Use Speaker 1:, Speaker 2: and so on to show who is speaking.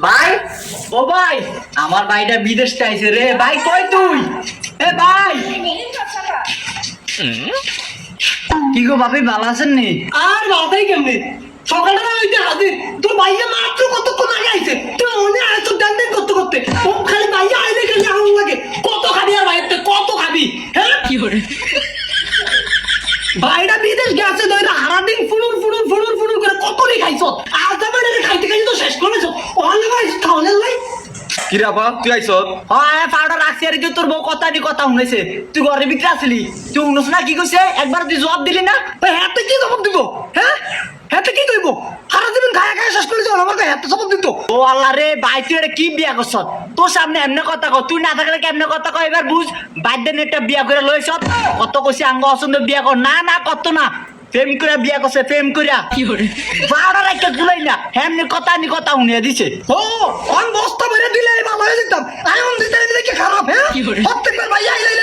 Speaker 1: ভাই ও ভাই আমার ভাইটা বিদেশ চাইছে রে ভাই কই তুই এ ভাই কি গো ভাবি ভালো আছেন নি
Speaker 2: আর বাবাই কেমনে সকালবেলা হইতে হাজির তোর ভাইয়া মাত্র কতক্ষণ আগে আইছে তুই মনে আছে তোর ডান করতে করতে ও খালি ভাইয়া আইলে খালি আগুন লাগে কত খাবি আর ভাইয়ের কত খাবি হ্যাঁ
Speaker 1: কি করে
Speaker 2: ভাইটা বিদেশ গেছে দইরা হারাদিন ফুনুর ফুনুর ফুনুর ফুনুর করে কতই খাইছো আর তারপরে খাইতে খাইতে তো শেষ করেছো অনেক খাইছো তাহলে ভাই
Speaker 3: কি রে আপা তুই আইছ
Speaker 1: হ্যাঁ পাউডার রাখছি আর কি তোর বউ কথা নি কথা শুনেছে তুই ঘরের ভিতরে আসলি তুই শুনছ না কি কইছে একবার তুই জবাব দিলি না
Speaker 2: ওই হাতে কি জবাব দিব হ্যাঁ হাতে কি কইব সারাদিন খায়া খায়া শেষ করেছো আমার হাতে জবাব দিত
Speaker 1: ও আল্লাহ রে ভাই তুই এটা কি বিয়া করছ তোর সামনে এমনি কথা কর তুই না থাকলে কেমনে কথা কয় এবার বুঝ বাদ্যেন একটা বিয়া করে লইছ কত কইছে আঙ্গ অসুন্দর বিয়া কর না না কত না প্রেম করে বিয়া করছে প্রেম কইরা কি করে পাউডার একটা গুলাই না এমনি কথা নি কথা শুনিয়ে দিছে
Speaker 2: ও অন বস্তা ভরে দিলে ভালো হয়ে যেতাম আয়ন দিতে দিতে কি খারাপ হ্যাঁ প্রত্যেকবার ভাইয়া আইলে